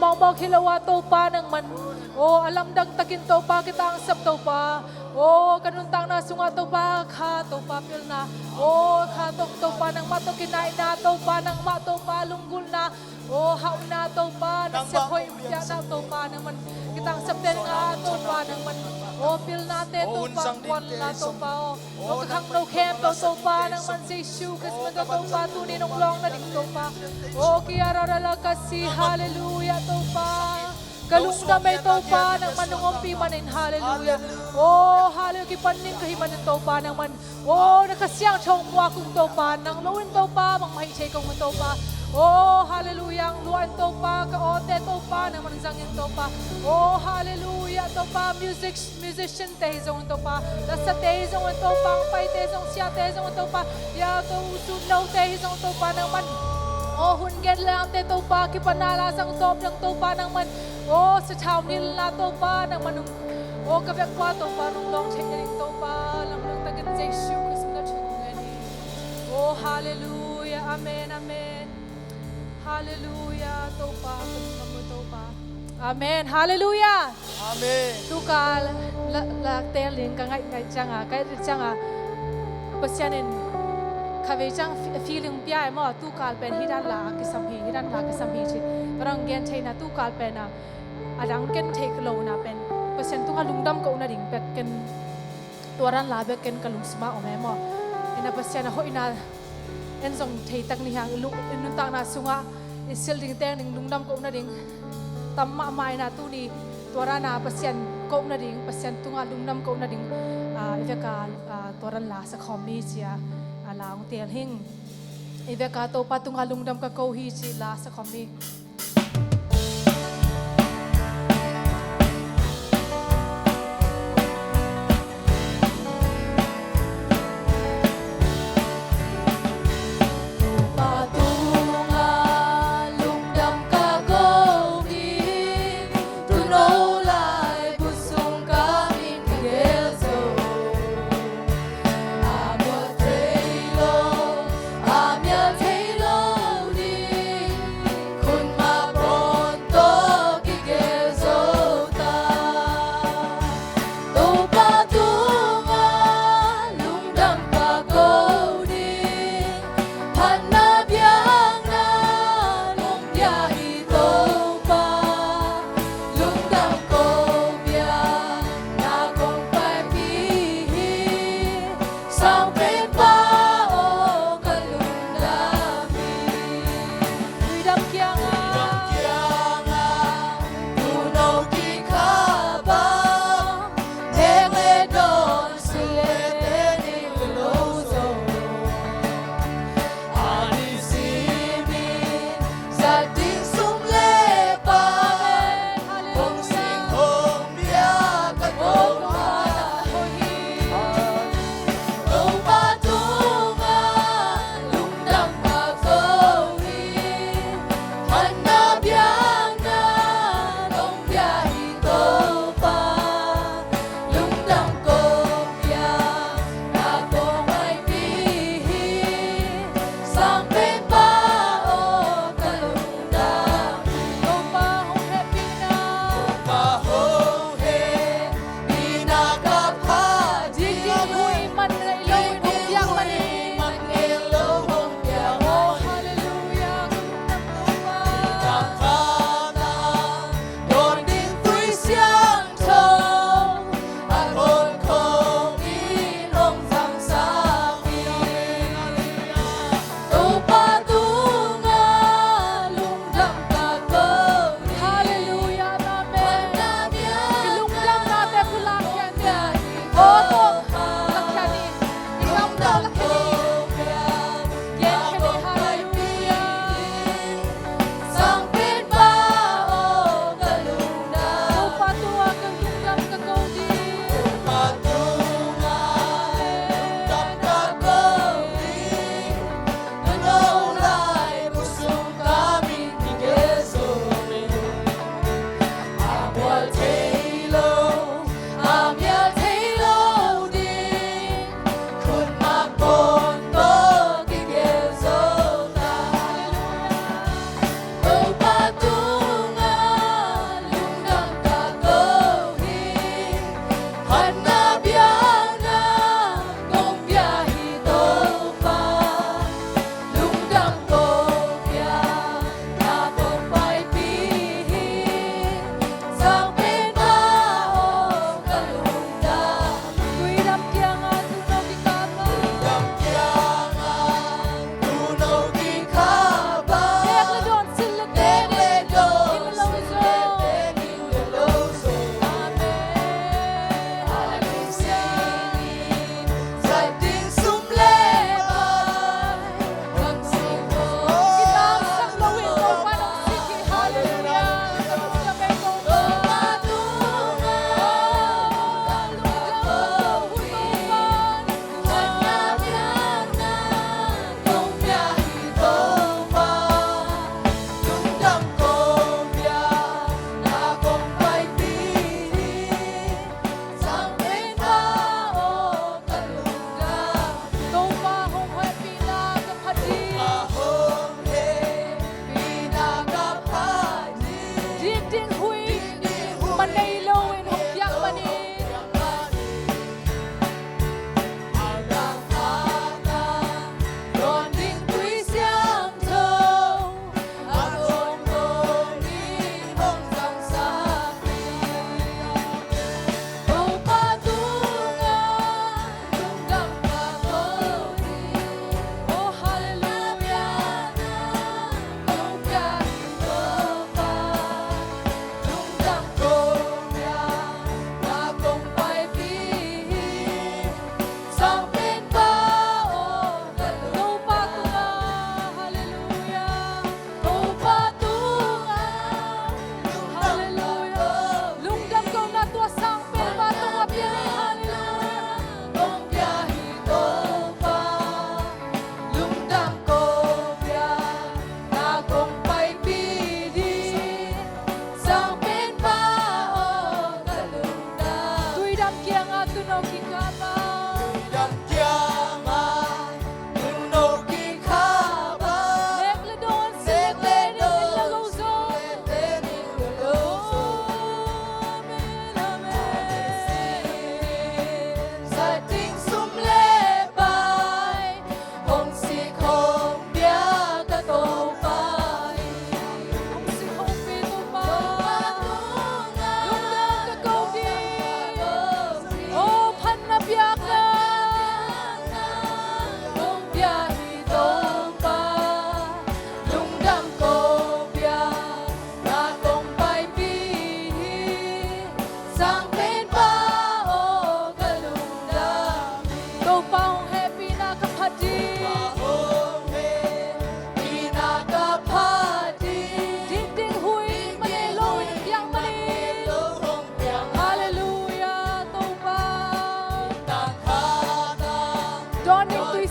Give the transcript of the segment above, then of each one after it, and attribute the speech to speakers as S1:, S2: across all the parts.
S1: bong bong hilawa to pa ng man. O alam dang takin to pa kita ang sap to pa. O kanuntang na sunga to pa ka to pa pil na. O katok to pa ng mato kinain na to pa ng mato pa lunggul na. O haun na to pa ng sepoy umpiya na to pa naman. Kita ang sap din nga to pa naman. O pil natin to pa kwan na to pa. O kakang no kem to pa naman si shu kas mga to pa tunin ng long na ding to pa. O kiararala kasi hallelujah to pa. Galung damay to pa ng manungompi manin hallelujah. Oh hallelujah kipanin kahiman to pa ng man. Oh nakasiyang chong mwa kung to pa ng luin to pa mang mahichay kong to pa. Oh hallelujah ang luan to pa kaote to pa ng manzangin to pa. Oh hallelujah to pa musician tezong to pa. Lasa tezong to pa ang pay tezong siya tezong to pa. Ya to usunaw tezong to pa ng man. Oh hungen lang te to pa kipanala sang top ng to pa ng man. Oh sa chao nil na to pa ng manung. Oh kavek kwa to pa nung long check ng to pa lam nung tagan Jesu kas mga chungani. Oh hallelujah amen amen. Hallelujah to pa mo to pa. Amen hallelujah.
S2: Amen.
S1: Tu ka la telling ka ngai changa kai changa pasyanin kave chang feeling pia mo tu kal pen hidan la ke samhi chi parang gen thai na tu kal pen na adang ken thai lo na pen pasyan tu lungdam ko na ding pek ken tuaran la bek ken kalung sma o me mo ina pasyan ho ina en song thai tak ni hang lu nun tak na sunga isil ding teng ding lungdam ko na ding tamma mai na tu ni tuaran na pasyan ko na ding pasyan tu lungdam ko na ding iveka tuaran la sa khomni sia alang tel hing iveka to patung alungdam ka ko hi chi la sa khomi
S3: Kun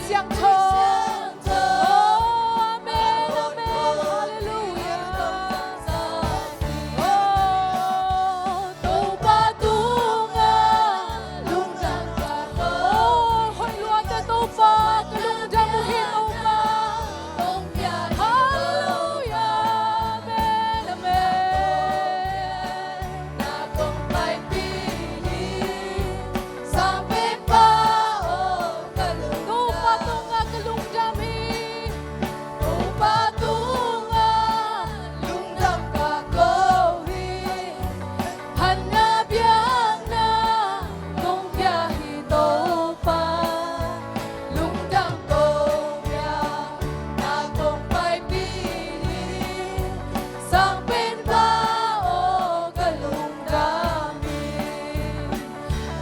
S1: siang thơ. Oh, amen, amen, hallelujah. Oh, tâu ba tu nga lung rang cả. Oh, hoi luan ta tâu ba ka lung rang mu hi tâu ba. Hallelujah, amen, amen.
S2: Na kung may pili sampai pa o kalung
S1: Tâu ba tu nga ka lung rang hi.
S2: pa tunga lung dam ka kohi hanabiang na kung biyahe to pa lung dam ko biya na kung may pili sampai pa o kalung dami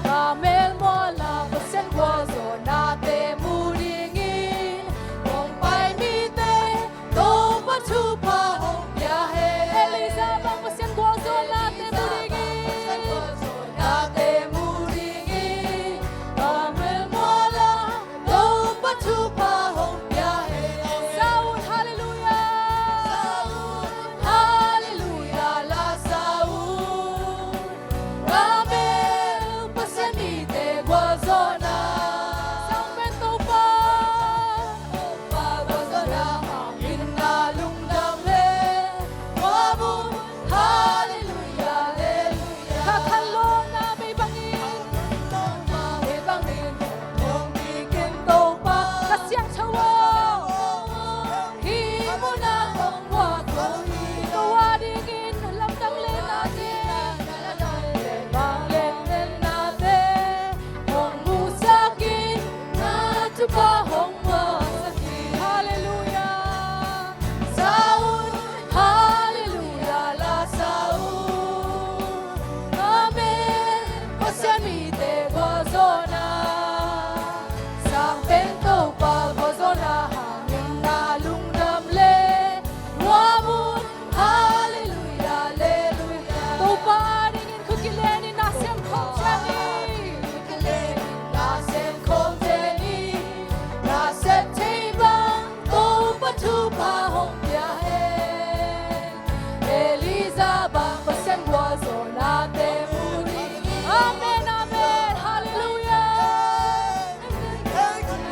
S1: Kamel mo la pasen wazo na te muringin.
S2: kung may mite to pa chupa hong biyahe
S1: Elisa bang pasen wazo na te muringin.
S2: Nate muringi Kamel mola to pa chupa hong biyahe
S1: Saun, hallelujah.
S2: Hallelujah la saun Kamel pasamite guazona
S1: Sang bento pa.
S2: Pa guazona hangin na lungdam le Wabun Hallelujah Hallelujah
S1: Kakalo na may bangin.
S2: Ibangin kung bikin to pa
S1: Kasyang chawo.
S2: Himo na kung wato
S1: Kawaringin lamdang le natin.
S2: Bang lenden natin Kung musakin na tupa hong masakin
S1: Hallelujah.
S2: Saun, hallelujah la saun Amen, pasyamite guazona Sang tento pa guazona hangin na lungdam le Wamun, hallelujah, hallelujah
S1: Tâu pa ringin kukileni na siyang komsyani.
S2: Kikileni nasem komteni Nasem tibang tupa tupa hong biyahe Eliza bang pasen guazo nate muringi
S1: Amen, amen, hallelujah.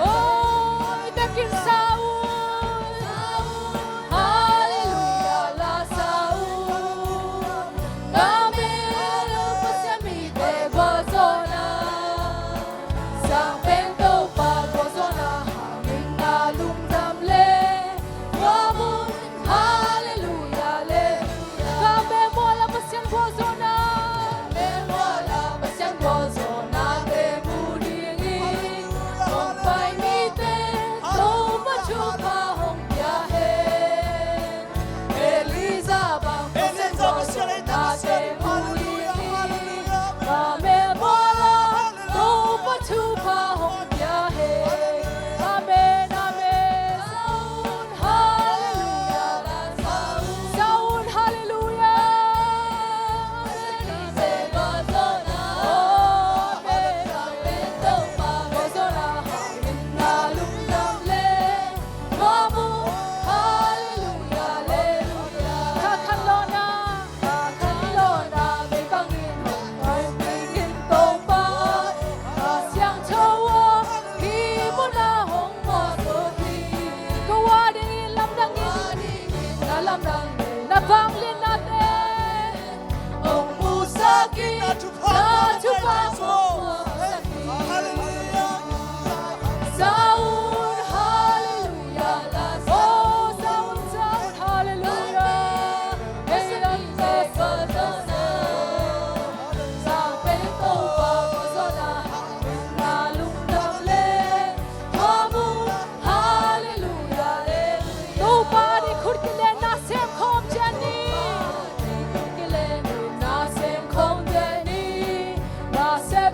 S1: Oh, ibekin saun.
S2: Hallelujah la saun Kamil pasyamite guazona Sang pento pa guazona hangin na lungdam le Wamun hallelujah hallelujah
S1: Kabe mo la pasyang gwazona.
S2: Memola pasyang guazona te muringi Kung paimite to machupa hong biyahe Eliza bang pasyang guazona te muringi Memola to machupa hong biyahe
S1: Amen, amen.
S2: Saun hallelujah la saun
S1: Saun, hallelujah.
S2: Se guazona
S1: Amen,
S2: Pento pa guazona hangin na lungdam le Wamun hallelujah hallelujah
S1: kakalo na.
S2: Kakalo na may bangin ay bigin to pa Kasyang chawo himo na hong masuti
S1: Kawaringin lamdangin.
S2: na lamdang
S1: Nabanglin natin.
S2: Kung musaki na chupa mo Saun hallelujah la
S1: Oh, saun, saun, hallelujah.
S2: Elang te guazona Sang pento pa guazona Na lungdam le Wamun hallelujah hallelujah
S1: Tâu pa di kurkile na siyang komsyani.
S2: Kilenu nasem kongdeni Nasem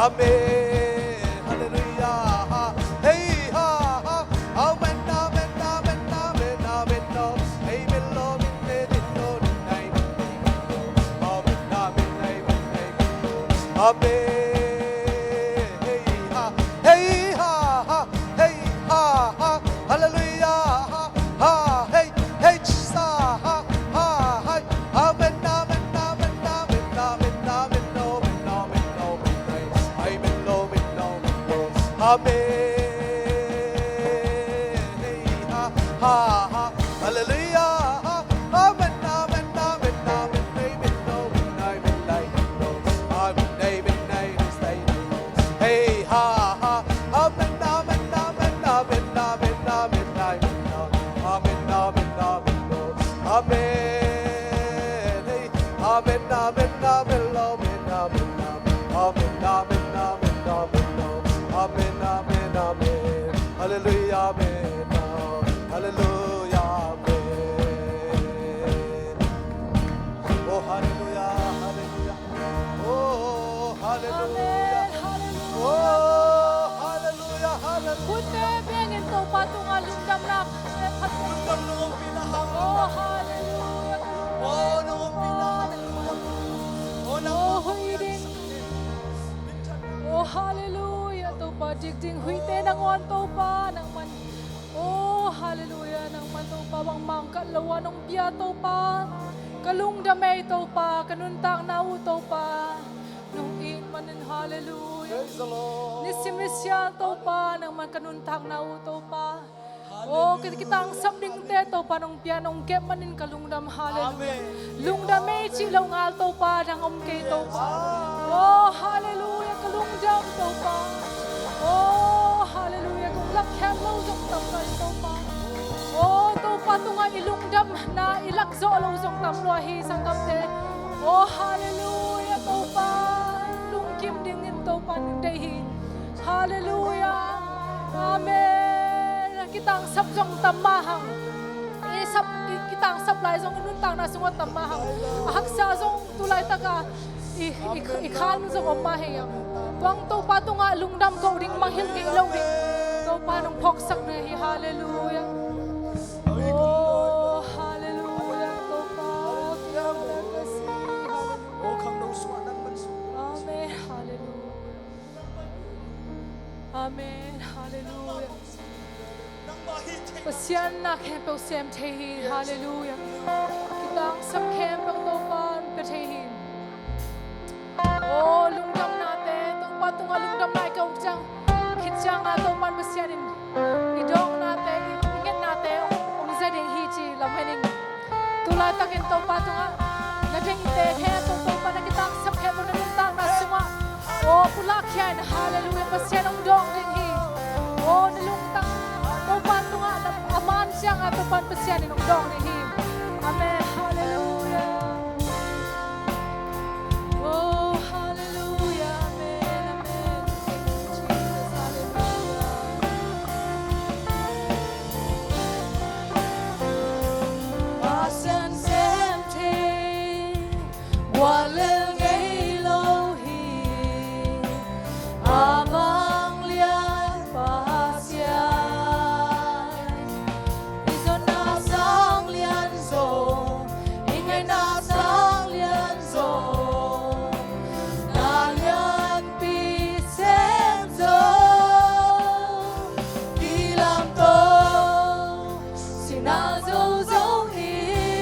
S3: Amen. Hallelujah. Hey ha ha. Amen. Amen. Amen. Amen. Amen. Amen. Lord, amen. Lord, amen. Amen. Amen. Amen. Amen. Hey ha. Hey ha ha. Hey ha ha. Hallelujah. Ha ha. Hey hey sa ha ha. Hey. Amen. Amen. Amen. Amen. Amen. Amen. Amen. Amen. Amen. Amen. Amen. Hey ha ha ha. Hallelujah. Amen. Amen. Amen. Amen. Amen. Amen. Amen. Amen. Amen. Hey ha ha. Amen. Amen. Amen. Amen. Amen. Amen. Amen. Amen. Amen. Amen. Hey. Amen. Amen. Amen. Amen. Amen. Amen. Amen. Amen. Amen. Amen. Amen. Hallelujah. Amen. Hallelujah. Amen. Oh, hallelujah. Hallelujah. Oh, hallelujah.
S1: Amen. Hallelujah.
S3: Oh, hallelujah. Hallelujah.
S1: Kunde bengin to patung alundam na patung.
S3: Nung pinahang.
S1: Oh, hallelujah.
S3: Oh, nung pinahang. Oh,
S1: Oh, huidin. Oh, hallelujah. To pa digding huite nang on to pa nang man. Oh, hallelujah. Nang man to pa bang mangkalawa nung biya to pa. Kalung damay to pa. Kanuntang na to pa. Nung in manin hallelujah.
S3: praise the Lord.
S1: Nisimnisya to pa nang man kanuntang na to pa. Oh, kita ang sabding teto pa nung pianong kep manin kalungdam hallelujah. Lungdam may chilaw ngal to pa nang umkay to pa. Oh, hallelujah, kalungdam to pa. Oh, hallelujah, kung lakyan lo zong tamay to pa. Oh, to pa to nga ilungdam na ilakzo lo zong tamlo hi sang kamte. Oh, hallelujah, to pa. Lungkim dingin to pa nindahin. Hallelujah. Amen. Kita ang sabjong tamahang. Kita ang saplay zong inuntang na sungot tamahang. Ahaksa zong tulay taka ikhan zong omahayang. Tuang to pa to nga lungdam ko ring manghil kay ilaw ring. To pa nung poksak na hi. Hallelujah. Oh, hallelujah. To pa.
S3: Oh, kang nung suwanan man suwanan.
S1: Amen. Hallelujah. Amen. Hallelujah. Pasyan na kempe usem tehin. Hallelujah. Kita ang sam kempe topan petehin. Oh, lungdam natin. Itong patunga lungdam na ikaw siyang kitsang topan pasyanin. Idong natin, ingin natin, umzading hiji, lamhening. Tulad takin to patunga. Nadeng ite, kaya topan na kita ang sam kempe na lungdam na sunga. Oh, pulakyan. Hallelujah. Pasyan ang dong din hi. Oh, nalungtang topan to nga. Aman siya nga topan pasyanin ang dong ni him. Amen. Hallelujah. Oh, hallelujah. Amen. Amen. Thank you, Jesus. Hallelujah. Pasyan sente, walel Elohim, amang lian pasyan. Iso nasang lian zo, ingay nasang lian zo, nalian pisem zo, ilam to, sinazo zohin,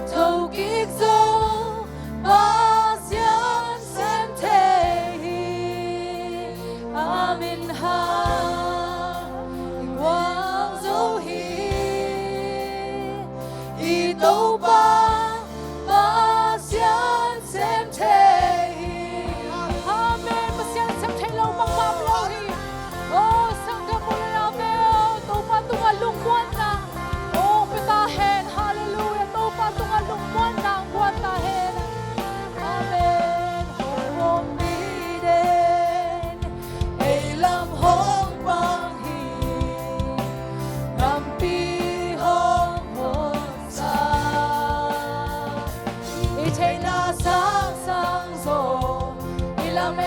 S1: togik zo, pasyan semtehi, amin ha, ingwang zohin, ito ba, pasyan semtehi, amin, pasyan semtehi, lau pang mamlahi, oh, sangga mula natin, oh, tupa tungalungkuan na, oh, pitahin, hallelujah, tupa tungalungkuan na, ang buwan tahin, amen, hong biden, ilam hong panghin, rampi hong honsa, itay na sang sang so, ilam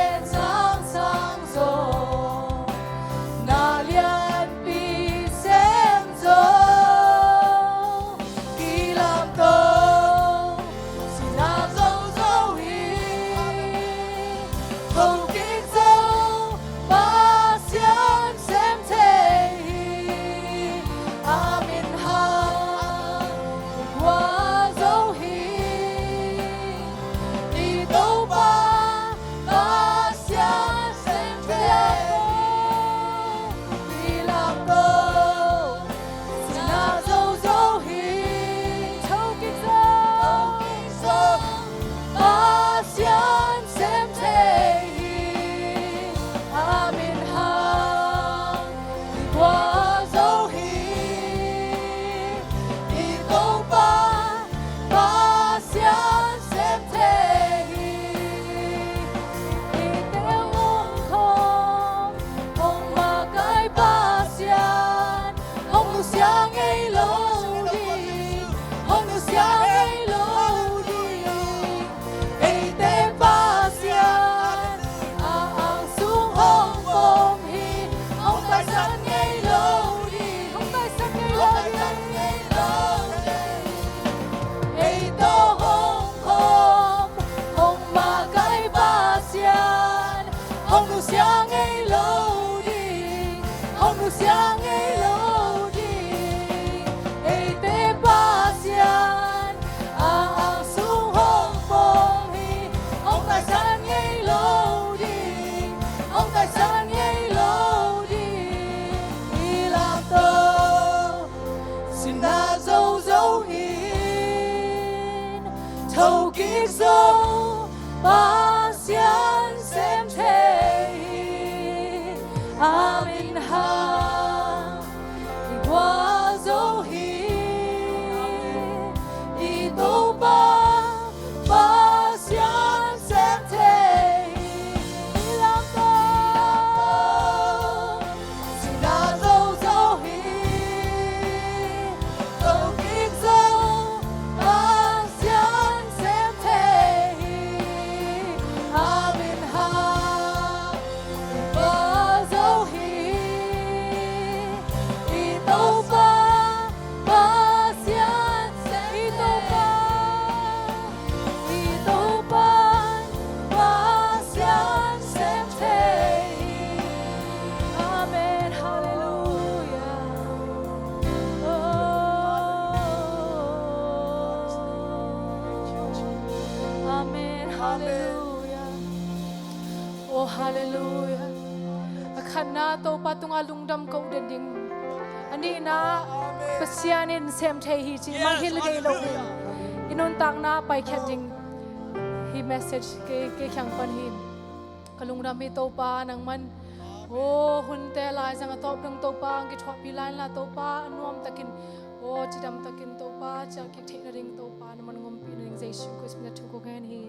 S2: kick so pasian xem thế amin ha đi qua dấu hi đi đâu ba pasian xem thế đi làm đâu xin đã dấu dấu hi dấu kick dấu pasian xem thế amin ha đi qua dấu hi đi đâu ba pasian xem đi đâu ba pasian xem thế amen hallelujah amen hallelujah oh hallelujah akhan na to patunga lungdam ko ding ani na pasianin sem the hi chi ma hil ge lo ni inun tang na pai khat ding hi message ke kyang pan hi kalungdam mi to pa nang man oh hun te lai sang atop dang to pa ang ki thwa pi lai la to pa anuam takin oh chidam takin to pa cha ki the na ring to pa naman ngom pi ring jesu ko ismi na thu ko gan hi